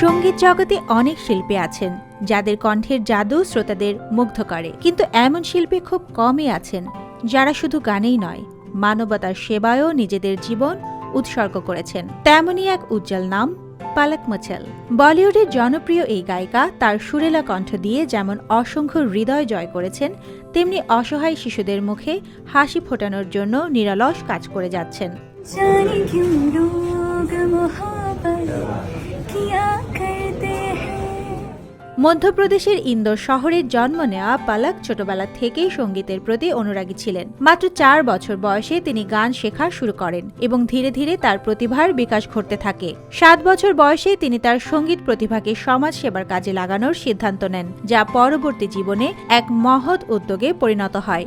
সঙ্গীত জগতে অনেক শিল্পী আছেন যাদের কণ্ঠের জাদু শ্রোতাদের মুগ্ধ করে, কিন্তু এমন শিল্পী খুব কমই আছেন যারা শুধু গানেই নয়, মানবতার সেবায়ও নিজেদের জীবন উৎসর্গ করেছেন। তেমনই এক উজ্জ্বল নাম পালক মুছল। বলিউডের জনপ্রিয় এই গায়িকা তার সুরেলা কণ্ঠ দিয়ে যেমন অসংখ্য হৃদয় জয় করেছেন, তেমনি অসহায় শিশুদের মুখে হাসি ফোটানোর জন্য নিরলস কাজ করে যাচ্ছেন। মধ্যপ্রদেশের ইন্দোর শহরে জন্ম নেওয়া পালক ছোটবেলা থেকেই সঙ্গীতের প্রতি অনুরাগী ছিলেন। মাত্র 4 বছর বয়সে তিনি গান শেখা শুরু করেন এবং ধীরে ধীরে তার প্রতিভার বিকাশ ঘটতে থাকে। 7 বছর বয়সে তিনি তার সঙ্গীত প্রতিভাকে সমাজ সেবার কাজে লাগানোর সিদ্ধান্ত নেন, যা পরবর্তী জীবনে এক মহৎ উদ্যোগে পরিণত হয়।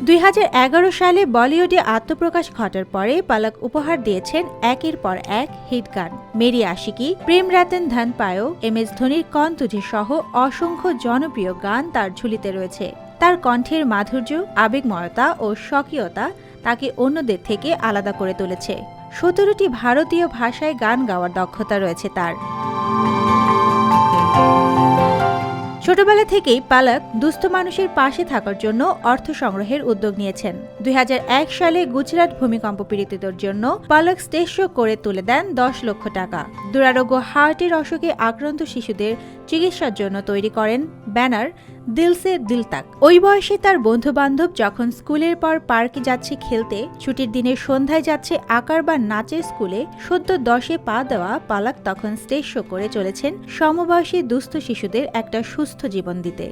2011 সালে বলিউডে আত্মপ্রকাশ ঘটার পরে পালক উপহার দিয়েছেন একের পর এক হিট গান। মেরি আশিকি, প্রেম রতন ধন পায়ো, MS ধোনির কন তুঝে সহ অসংখ্য জনপ্রিয় গান তার ঝুলিতে রয়েছে। তার কণ্ঠের মাধুর্য, আবেগময়তা ও স্বকীয়তা তাকে অন্যদের থেকে আলাদা করে তুলেছে। 17টি ভারতীয় ভাষায় গান গাওয়ার দক্ষতা রয়েছে তার। ছোটবেলা থেকেই পালক দুস্থ মানুষের পাশে থাকার জন্য অর্থ সংগ্রহের উদ্যোগ নিয়েছেন। 2001 সালে গুজরাট ভূমিকম্প পীড়িতদের জন্য পালক স্টেজ শো করে তুলে দেন 10 লক্ষ টাকা। দুরারোগ্য হার্টের অসুখে আক্রান্ত শিশুদের চিকিৎসার জন্য তৈরি করেন ব্যানার দিল সে দিল তাক। ওই বয়সে তার বন্ধু বান্ধব যখন স্কুলের পর পার্কে যাচ্ছে খেলতে, ছুটির দিনে সন্ধ্যায় যাচ্ছে আঁকার বা নাচের স্কুলে, সদ্য 10-এ পা দেওয়া পালক তখন স্টেজ শো করে চলেছেন সমবয়সী দুস্থ শিশুদের একটা সুস্থ জীবন দিতে।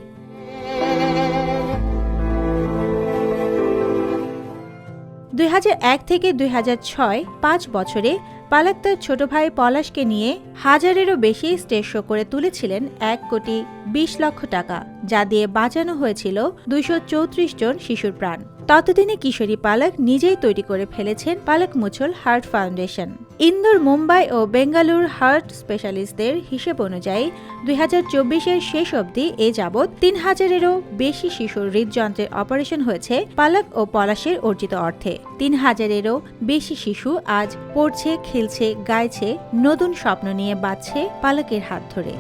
2001 থেকে 2006 5 বছরে পালক তার ছোট ভাই পলাশকে নিয়ে হাজারেরও বেশি স্টেজ শো করে তুলেছিলেন 1,20,00,000 টাকা, যা দিয়ে বাঁচানো হয়েছিল 234 জন শিশুর প্রাণ। ততদিনে কিশোরী পালক নিজেই তৈরি করে ফেলেছেন পালক মুছল হার্ট ফাউন্ডেশন। ইন্দোর, মুম্বাই ও বেঙ্গালুরুর হার্ট স্পেশালিস্টদের হিসেব অনুযায়ী 2024-এর শেষ অবধি এ যাবৎ 3000-এরও বেশি শিশুর হৃদযন্ত্রের অপারেশন হয়েছে পালক ও পলাশের অর্জিত অর্থে। 3000-এরও বেশি শিশু আজ পড়ছে, খেলছে, গাইছে, নতুন স্বপ্ন নিয়ে বাঁচছে পালকের হাত ধরে।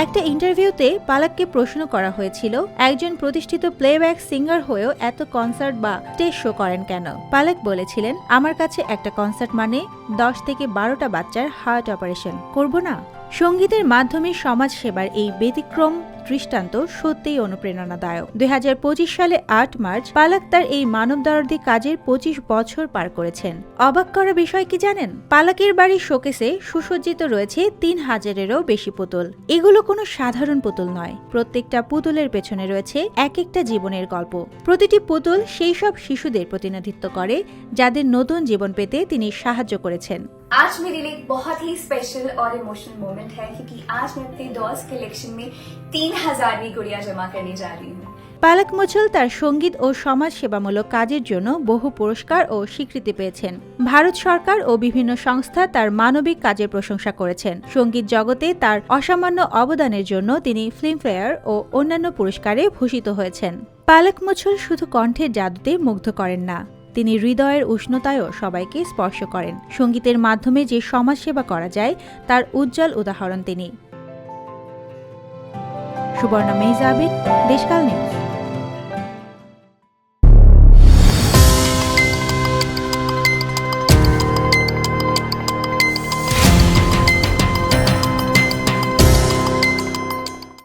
একটা ইন্টারভিউতে পালককে প্রশ্ন করা হয়েছিল, একজন প্রতিষ্ঠিত প্লেব্যাক সিঙ্গার হয়েও এত কনসার্ট বা স্টেজ শো করেন কেন? পালক বলেছিলেন, আমার কাছে একটা কনসার্ট মানে 10 থেকে 12টা বাচ্চার হার্ট অপারেশন করব না। সঙ্গীতের মাধ্যমে সমাজ সেবার এই ব্যতিক্রম দৃষ্টান্ত সত্যিই অনুপ্রেরণাদায়ক। 2025 সালে 8 মার্চ পালক তার এই মানবদরদী কাজের 25 বছর পার করেছেন। অবাক করা বিষয় কি জানেন? পালকের বাড়ির শোকেসে সুসজ্জিত রয়েছে 3000-এরও বেশি পুতুল। এগুলো কোনো সাধারণ পুতুল নয়। প্রত্যেকটা পুতুলের পেছনে রয়েছে এক একটা জীবনের গল্প। প্রতিটি পুতুল সেই সব শিশুদের প্রতিনিধিত্ব করে যাদের নতুন জীবন পেতে তিনি সাহায্য করেছেন। आज मेरे लिए एक बहुत ही स्पेशल और इमोशनल मोमेंट है, क्योंकि आज मैं अपने डॉल्स कलेक्शन में 3000वीं गुड़िया जमा करने जा रही हूँ। পালক মুছল তার সঙ্গীত ও সমাজ সেবামূলক কাজের জন্য বহু পুরস্কার ও স্বীকৃতি পেয়েছেন। ভারত সরকার ও বিভিন্ন সংস্থা তার মানবিক কাজের প্রশংসা করেছেন। সঙ্গীত জগতে তার অসামান্য অবদানের জন্য তিনি ফিল্মফেয়ার ও অন্যান্য পুরস্কারে ভূষিত হয়েছেন। পালক মুছল শুধু কণ্ঠের জাদুতে মুগ্ধ করেন না, তিনি হৃদয়ের উষ্ণতায়ও সবাইকে স্পর্শ করেন। সঙ্গীতের মাধ্যমে যে সমাজ সেবা করা যায় তার উজ্জ্বল উদাহরণ তিনি। সুবর্ণা মেহজাবিন, দেশকাল নিউজ।